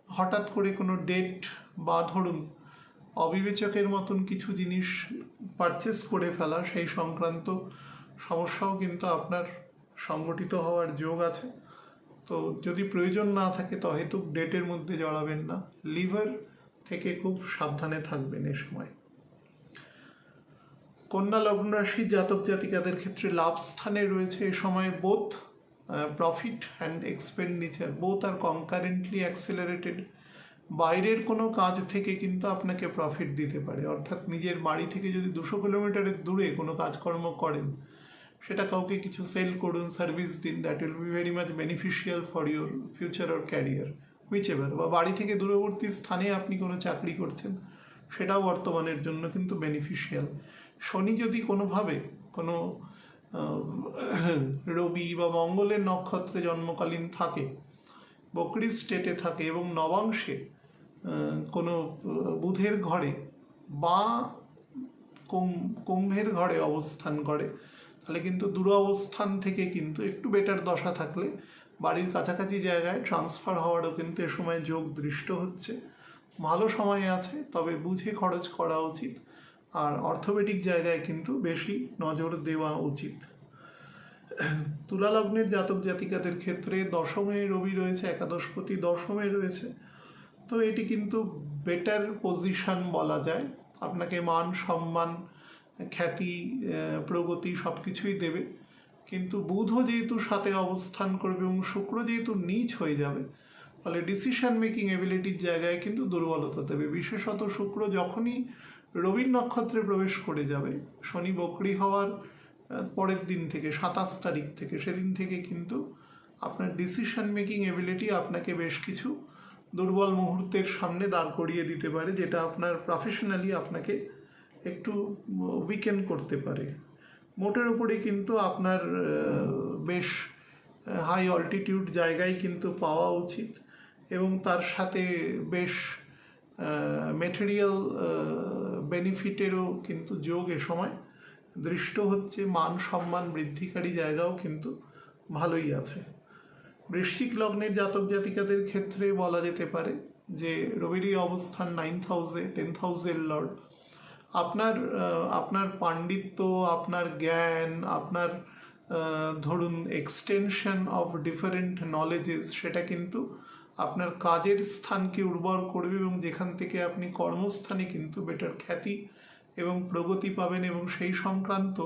হঠাৎ করে কোনো ডেট বা ধরুন অবিবেচকের মতন কিছু জিনিস পারচেস করে ফেলা, সেই সংক্রান্ত সমস্যাও কিন্তু আপনার সংগঠিত হওয়ার যোগ আছে। তো যদি প্রয়োজন না থাকে তো হয়তো ডেটের মধ্যে জড়াবেন না। লিভার থেকে খুব সাবধানে থাকবেন এ সময়। কন্যা লগ্ন রাশির জাতক জাতিকাদের ক্ষেত্রে লাভ স্থানে রয়েছে এ সময় both profit and expenditure both are concurrently accelerated. বাইরের কোনো কাজ থেকে কিন্তু আপনাকে প্রফিট দিতে পারে, অর্থাৎ নিজের বাড়ি থেকে যদি 200 কিলোমিটারের দূরে কোনো কাজকর্ম করেন, সেটা কাউকে কিছু সেল করুন, সার্ভিস দিন, that will be very much beneficial for your future or career which ever. বা বাড়ি থেকে দূরবর্তী স্থানে আপনি কোনো চাকরি করছেন, সেটাও বর্তমানের জন্য কিন্তু বেনিফিশিয়াল। শনি যদি কোনোভাবে কোনো রবি বা মঙ্গলের নক্ষত্রে জন্মকালীন থাকে, বকরি স্টেটে থাকে এবং নবাংশে কোনো বুধের ঘরে বা কুম্ভের ঘরে অবস্থান করে, তাহলে কিন্তু দূরাবস্থান থেকে কিন্তু একটু বেটার দশা থাকলে বাড়ির কাছাকাছি জায়গায় ট্রান্সফার হওয়ারও কিন্তু এ সময় যোগ দৃষ্ট হচ্ছে। ভালো সময় আছে, তবে বুঝে খরচ করা উচিত, আর অর্থোপেডিক জায়গায় কিন্তু বেশি নজর দেওয়া উচিত। তুলা লগ্নের জাতক জাতিকাদের ক্ষেত্রে দশমে রবি রয়েছে, একাদশপতি দশমে রয়েছে, তো এটি কিন্তু বেটার পজিশন বলা যায়। আপনাকে মান সম্মান খ্যাতি প্রগতি সব কিছুই দেবে, কিন্তু বুধও যেহেতু সাথে অবস্থান করবে এবং শুক্র যেহেতু নীচ হয়ে যাবে, ফলে ডিসিশন মেকিং এবিলিটির জায়গায় কিন্তু দুর্বলতা দেবে। বিশেষত শুক্র যখনই রবির নক্ষত্রে প্রবেশ করে যাবে, শনি বকরি হওয়ার পরের দিন থেকে 27 তারিখ থেকে, সেদিন থেকে কিন্তু আপনার ডিসিশন মেকিং এবিলিটি আপনাকে বেশ কিছু দুর্বল মুহূর্তের সামনে দাঁড় করিয়ে দিতে পারে, যেটা আপনার প্রফেশনালি আপনাকে একটু উইকেন করতে পারে। মোটের উপরে কিন্তু আপনার বেশ হাই অল্টিটিউড জায়গায় কিন্তু পাওয়া উচিত, এবং তার সাথে বেশ ম্যাটেরিয়াল বেনিফিটেরও কিন্তু যোগ এ সময় দৃষ্ট হচ্ছে। মান সম্মান বৃদ্ধিকারী জায়গাও কিন্তু ভালোই আছে। বৃশ্চিক লগ্নের জাতক জাতিকাদের ক্ষেত্রে বলা যেতে পারে যে রবির অবস্থান 9th হাউসে, 10th হাউসের লর্ড। আপনার পাণ্ডিত্য, আপনার জ্ঞান, আপনার ধরুন এক্সটেনশন অফ ডিফারেন্ট নলেজেস, সেটা কিন্তু আপনার কাজের স্থানকে উর্বর করবে, এবং যেখান থেকে আপনি কর্মস্থানে কিন্তু বেটার খ্যাতি এবং প্রগতি পাবেন, এবং সেই সংক্রান্ত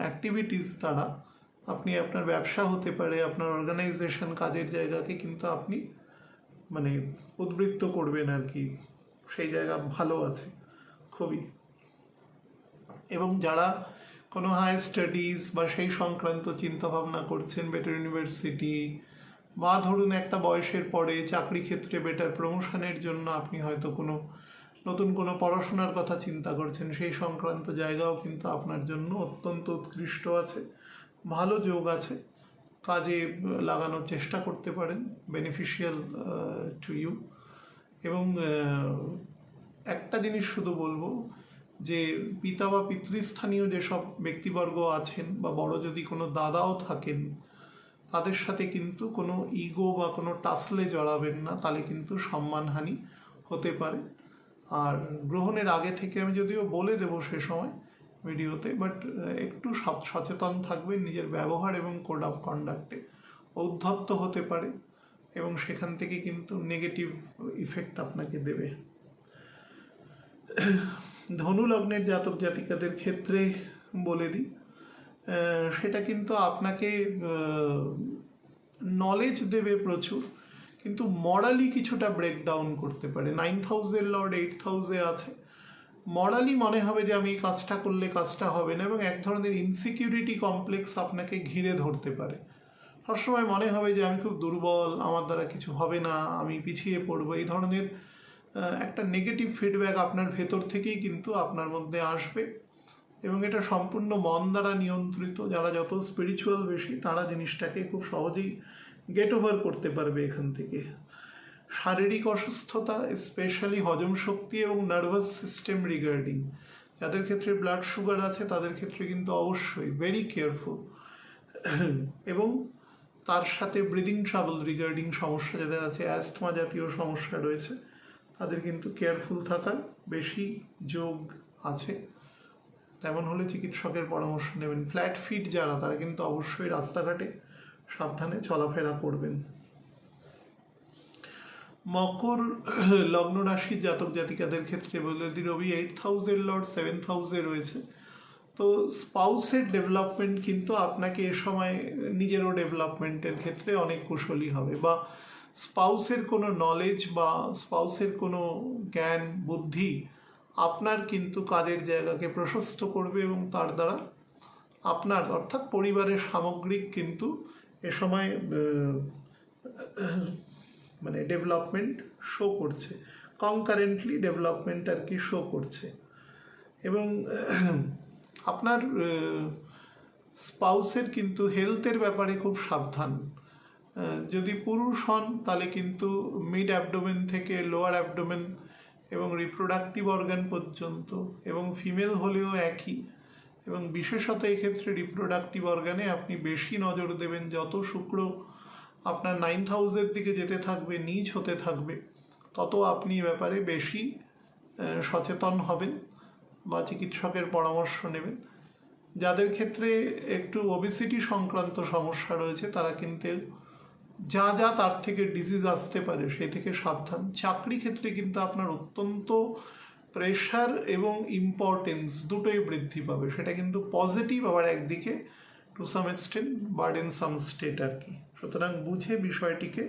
অ্যাক্টিভিটিস দ্বারা আপনি আপনার ব্যবসা হতে পারে, আপনার অর্গানাইজেশন, কাজের জায়গাকে কিন্তু আপনি মানে উদ্বৃত্ত করবেন আর কি, সেই জায়গা ভালো আছে খুবই। এবং যারা কোনো হায়ার স্টাডিজ বা সেই সংক্রান্ত চিন্তাভাবনা করছেন, বেটার ইউনিভার্সিটি, বা ধরুন একটা বয়সের পরে চাকরি ক্ষেত্রে বেটার প্রমোশনের জন্য আপনি হয়তো কোনো নতুন কোনো পড়াশোনার কথা চিন্তা করছেন, সেই সংক্রান্ত জায়গাও কিন্তু আপনার জন্য অত্যন্ত উৎকৃষ্ট আছে, ভালো যোগ আছে। কাজে লাগানোর চেষ্টা করতে পারেন, বেনিফিশিয়াল টু ইউ। এবং একটা জিনিস শুধু বলবো যে পিতা বা পিতৃস্থানীয় যেসব ব্যক্তিবর্গ আছেন, বা বড় যদি কোনো দাদাও থাকেন, তাদের সাথে কিন্তু কোনো ইগো বা কোনো টাসলে জড়াবেন না, তাহলে কিন্তু সম্মানহানি হতে পারে। আর গ্রহণের আগে থেকে আমি যদিও বলে দেবো সে সময় ভিডিওতে, বাট একটু সচেতন থাকবেন নিজের ব্যবহার এবং কোড অফ কন্ডাক্টে। ঔদ্ধত্য হতে পারে এবং সেখান থেকে কিন্তু নেগেটিভ ইফেক্ট আপনাকে দেবে। ধনু লগ্নের জাতক জাতিকাদের ক্ষেত্রে বলে দিই, সেটা কিন্তু আপনাকে নলেজ দেবে প্রচুর, কিন্তু মরালি কিছুটা ব্রেকডাউন করতে পারে। 9th হাউসের লর্ড 8th হাউসে আছে, মরালি মনে হবে যে আমি কাজটা করলে কাজটা হবে না, এবং এক ধরনের ইনসিকিউরিটি কমপ্লেক্স আপনাকে ঘিরে ধরতে পারে। সবসময় মনে হবে যে আমি খুব দুর্বল, আমার দ্বারা কিছু হবে না, আমি পিছিয়ে পড়বো, এই ধরনের একটা নেগেটিভ ফিডব্যাক আপনার ভেতর থেকেই কিন্তু আপনার মধ্যে আসবে, এবং এটা সম্পূর্ণ মন দ্বারা নিয়ন্ত্রিত। যারা যত স্পিরিচুয়াল বেশি, তারা জিনিসটাকে খুব সহজেই গেট ওভার করতে পারবে এখান থেকে। শারীরিক অসুস্থতা, স্পেশালি হজম শক্তি এবং নার্ভাস সিস্টেম রিগার্ডিং, যাদের ক্ষেত্রে ব্লাড সুগার আছে তাদের ক্ষেত্রে কিন্তু অবশ্যই ভেরি কেয়ারফুল। এবং তার সাথে ব্রিদিং ট্রাবল রিগার্ডিং সমস্যা যাদের আছে, অ্যাস্থমা জাতীয় সমস্যা রয়েছে, তাদের কিন্তু কেয়ারফুল থাকার বেশি যোগ আছে। তেমন হলে চিকিৎসকের পরামর্শ নেবেন। ফ্ল্যাট ফিট যারা, তারা কিন্তু অবশ্যই রাস্তাঘাটে সাবধানে চলাফেরা করবেন। মকর লগ্ন রাশির জাতক জাতিকাদের ক্ষেত্রে বলে দিই, রবি 8th হাউসের লর্ড 7th হাউসে রয়েছে। তো স্পাউসের ডেভেলপমেন্ট কিন্তু আপনাকে এ সময় নিজেরও ডেভেলপমেন্টের ক্ষেত্রে অনেক কুশলী হবে, বা স্পাউসের কোনো নলেজ বা স্পাউসের কোনো জ্ঞান বুদ্ধি আপনার কিন্তু কাজের জায়গাকে প্রশস্ত করবে এবং তার দ্বারা আপনার অর্থাৎ পরিবারের সামগ্রিক কিন্তু এ সময় মানে ডেভেলপমেন্ট শো করছে, কনকারেন্টলি ডেভেলপমেন্ট আর কি শো করছে। এবং আপনার স্পাউসের কিন্তু হেলথের ব্যাপারে খুব সাবধান। যদি পুরুষ হন তাহলে কিন্তু মিড অ্যাবডোমেন থেকে লোয়ার অ্যাবডোমেন এবং রিপ্রোডাক্টিভ অর্গান পর্যন্ত, এবং ফিমেল হলেও একই। এবং বিশেষত এই ক্ষেত্রে রিপ্রোডাক্টিভ অর্গানে আপনি বেশি নজর দেবেন। যত শুক্র আপনার 9th হাউসের দিকে যেতে থাকবে, নীচ হতে থাকবে, তত আপনি ব্যাপারে বেশি সচেতন হবেন বা চিকিৎসকের পরামর্শ নেবেন। যাদের ক্ষেত্রে একটু ওবেসিটি সংক্রান্ত সমস্যা রয়েছে তারা কিন্তু যা যা তার থেকে ডিজিজ আসতে পারে সেই থেকে সাবধান। চাকরি ক্ষেত্রে কিন্তু আপনার অত্যন্ত প্রেশার এবং ইম্পর্টেন্স দুটোই বৃদ্ধি পাবে, সেটা কিন্তু পজিটিভ, আবার একদিকে টু সাম এক্সটেন্ট বার্ডেনসাম স্টেট আর কি। সুতরাং বুঝে বিষয়টিকে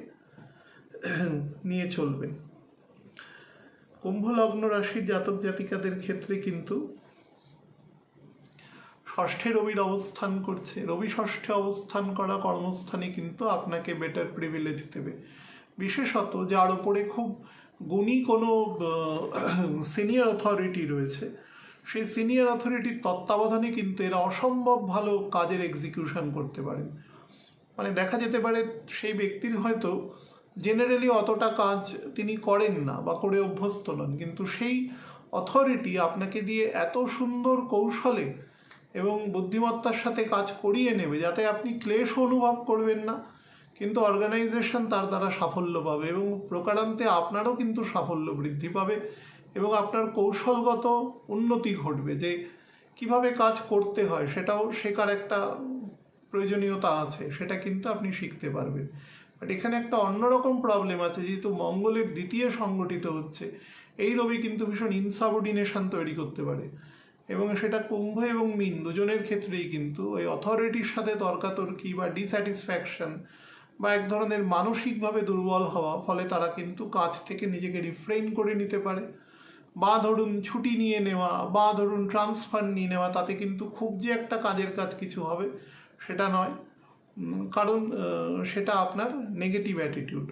নিয়ে চলবেন। কুম্ভ লগ্ন রাশির জাতক জাতিকাদের ক্ষেত্রে কিন্তু ষষ্ঠে রবির অবস্থান করছে। রবি ষষ্ঠে অবস্থান করা কর্মস্থানে কিন্তু আপনাকে বেটার প্রিভিলেজ দেবে। বিশেষত যার ওপরে খুব গুণী কোনো সিনিয়র অথরিটি রয়েছে, সেই সিনিয়র অথরিটির তত্ত্বাবধানে কিন্তু এরা অসম্ভব ভালো কাজের এক্সিকিউশন করতে পারেন। মানে দেখা যেতে পারে সেই ব্যক্তির হয়তো জেনারেলি অতটা কাজ তিনি করেন না বা করে অভ্যস্ত নন, কিন্তু সেই অথরিটি আপনাকে দিয়ে এত সুন্দর কৌশলে এবং বুদ্ধিমত্তার সাথে কাজ করিয়ে নেবে যাতে আপনি ক্লেশও অনুভব করবেন না, কিন্তু অর্গানাইজেশন তার দ্বারা সাফল্য পাবে এবং প্রকারান্তে আপনারও কিন্তু সাফল্য বৃদ্ধি পাবে এবং আপনার কৌশলগত উন্নতি ঘটবে। যে কিভাবে কাজ করতে হয় সেটাও শেখার একটা প্রয়োজনীয়তা আছে, সেটা কিন্তু আপনি শিখতে পারবেন। বাট এখানে একটা অন্যরকম প্রবলেম আছে, যেহেতু মঙ্গলের দ্বিতীয় সংগঠিত হচ্ছে, এই রবি কিন্তু ভীষণ ইনসাবঅর্ডিনেশন তৈরি করতে পারে এবং সেটা কুম্ভ এবং মীন দুজনের ক্ষেত্রেই কিন্তু ওই অথরিটির সাথে তর্কাতর্কি বা ডিস্যাটিসফ্যাকশন বা এক ধরনের মানসিকভাবে দুর্বল হওয়া, ফলে তারা কিন্তু কাজ থেকে নিজেকে রিফ্রেইন করে নিতে পারে, বা ধরুন ছুটি নিয়ে নেওয়া বা ধরুন ট্রান্সফার নিয়ে নেওয়া, তাতে কিন্তু খুব যে একটা কাজের কাজ কিছু হবে সেটা নয়, কারণ সেটা আপনার নেগেটিভ অ্যাটিটিউড।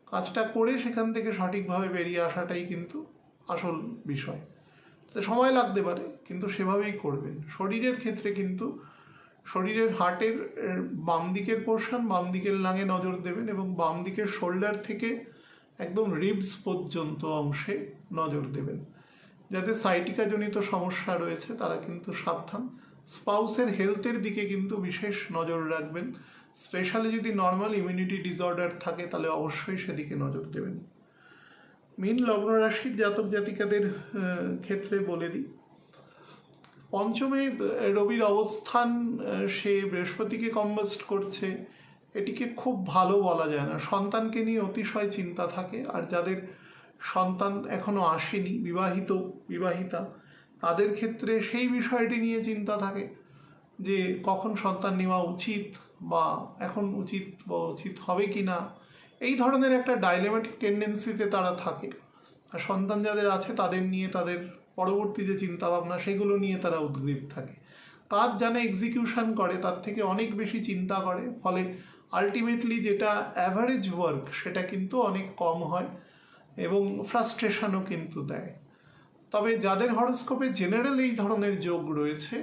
কাজটা করে সেখান থেকে সঠিকভাবে বেরিয়ে আসাটাই কিন্তু আসল বিষয়। সময় লাগতে পারে কিন্তু সেভাবেই করবেন। শরীরের ক্ষেত্রে কিন্তু শরীরের হার্টের বাম দিকের পোর্শন, বাম দিকের লাঙে নজর দেবেন এবং বাম দিকের শোল্ডার থেকে একদম রিবস পর্যন্ত অংশে নজর দেবেন। যাদের সাইটিকাজনিত সমস্যা রয়েছে তারা কিন্তু সাবধান। স্পাউসের হেলথের দিকে কিন্তু বিশেষ নজর রাখবেন। স্পেশালি যদি নর্মাল ইমিউনিটি ডিসঅর্ডার থাকে তাহলে অবশ্যই সেদিকে নজর দেবেন। মীন লগ্ন রাশির জাতক জাতিকাদের ক্ষেত্রে বলে দিই, পঞ্চমে রবির অবস্থান, সে বৃহস্পতিকে কম্বাস্ট করছে, এটিকে খুব ভালো বলা যায় না। সন্তানকে নিয়ে অতিশয় চিন্তা থাকে, আর যাদের সন্তান এখনও আসেনি, বিবাহিতা, তাদের ক্ষেত্রে সেই বিষয়টি নিয়ে চিন্তা থাকে যে কখন সন্তান নেওয়া উচিত বা এখন উচিত বা উচিত হবে কি না, এই ধরনের একটা ডাইলেমেটিক টেন্ডেন্সিতে তারা থাকে। আর সন্তান যাদের আছে তাদের নিয়ে তাদের পরবর্তী যে চিন্তাভাবনা সেগুলো নিয়ে তারা উদ্গ্রীব থাকে। কাজ জানে এক্সিকিউশন করে তার থেকে অনেক বেশি চিন্তা করে, ফলে আলটিমেটলি যেটা অ্যাভারেজ ওয়ার্ক সেটা কিন্তু অনেক কম হয় এবং ফ্রাস্ট্রেশনও কিন্তু দেয়। তবে যাদের হরোস্কোপে জেনারেল এই ধরনের যোগ রয়েছে,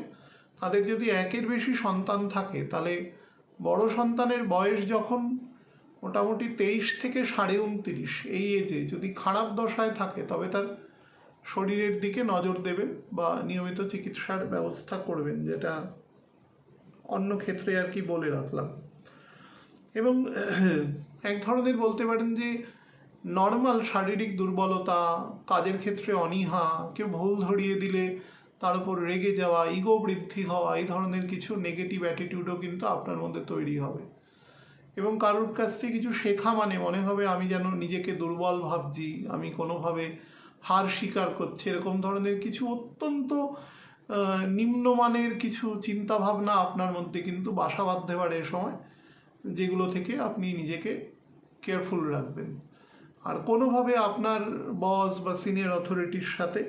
তাদের যদি একের বেশি সন্তান থাকে তাহলে বড় সন্তানের বয়স যখন মোটামুটি 23 থেকে 29.5 এই এজে যদি খারাপ দশায় থাকে তবে তার শরীরের দিকে নজর দেবেন বা নিয়মিত চিকিৎসার ব্যবস্থা করবেন, যেটা অন্য ক্ষেত্রে আর কি বলে রাখলাম। এবং এক ধরনের বলতে পারেন যে নর্মাল শারীরিক দুর্বলতা, কাজের ক্ষেত্রে অনীহা, কেউ ভুল ধরিয়ে দিলে তার উপর রেগে যাওয়া, ইগো বৃদ্ধি হওয়া, এই ধরনের কিছু নেগেটিভ অ্যাটিটিউডও কিন্তু আপনার মধ্যে তৈরি হবে। এবং কারোর কাছ থেকে কিছু শেখা মানে মনে হবে আমি যেন নিজেকে দুর্বল ভাবছি, আমি কোনোভাবে হার স্বীকার করছি, এরকম ধরনের কিছু অত্যন্ত নিম্নমানের কিছু চিন্তাভাবনা আপনার মধ্যে কিন্তু বাসা বাঁধতে পারে এ সময়, যেগুলো থেকে আপনি নিজেকে কেয়ারফুল রাখবেন। আর কোনোভাবে আপনার বস বা সিনিয়র অথরিটির সাথে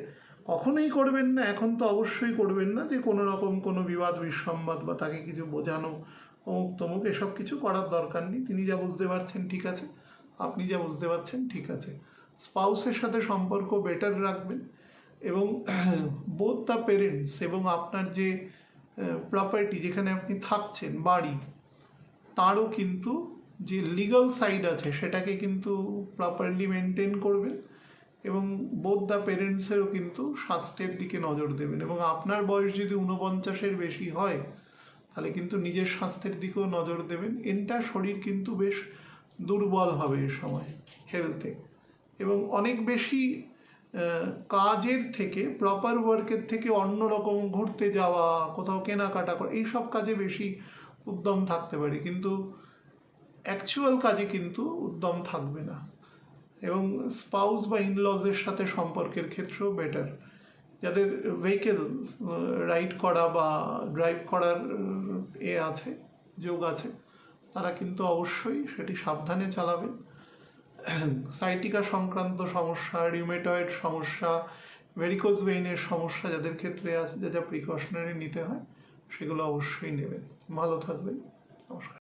কখনোই করবেন না, এখন তো অবশ্যই করবেন না যে কোনো রকম কোনো বিবাদ বিসম্বাদ বা তাকে কিছু বোঝানো অমুক তমুক, এসব কিছু করার দরকার নেই। তিনি যা বুঝতে পারছেন ঠিক আছে, আপনি যা বুঝতে পারছেন ঠিক আছে। স্পাউসের সাথে সম্পর্ক বেটার রাখবেন এবং বোথ দ্য পেরেন্টস এবং আপনার যে প্রপার্টি যেখানে আপনি থাকছেন বাড়ি, তারও কিন্তু যে লিগাল সাইড আছে সেটাকে কিন্তু প্রপারলি মেনটেন করবেন এবং বোথ দ্য পেরেন্টসেরও কিন্তু স্বাস্থ্যের দিকে নজর দেবেন। এবং আপনার বয়স যদি 49-এর বেশি হয় তাহলে কিন্তু নিজের স্বাস্থ্যের দিকেও নজর দেবেন। এন্টার শরীর কিন্তু বেশ দুর্বল হবে এ সময় হেলথে, এবং অনেক বেশি কাজের থেকে, প্রপার ওয়ার্কের থেকে অন্যরকম ঘুরতে যাওয়া, কোথাও কেনাকাটা করা, এইসব কাজে বেশি উদ্যম থাকতে পারে, কিন্তু অ্যাকচুয়াল কাজে কিন্তু উদ্যম থাকবে না। এবং স্পাউস বা ইনলজের সাথে সম্পর্কের ক্ষেত্রেও বেটার। যাদের ভেহিকেল রাইড করা বা ড্রাইভ করার আছে, যোগ আছে, তারা কিন্তু অবশ্যই সেটি সাবধানে চালাবেন। সাইটিকা সংক্রান্ত সমস্যা, রিউমেটয়েড সমস্যা, ভেরিকোজ ভেইনের সমস্যা যাদের ক্ষেত্রে আছে, যা যা প্রিকশনারি নিতে হয় সেগুলো অবশ্যই নেবেন। ভালো থাকবেন, নমস্কার।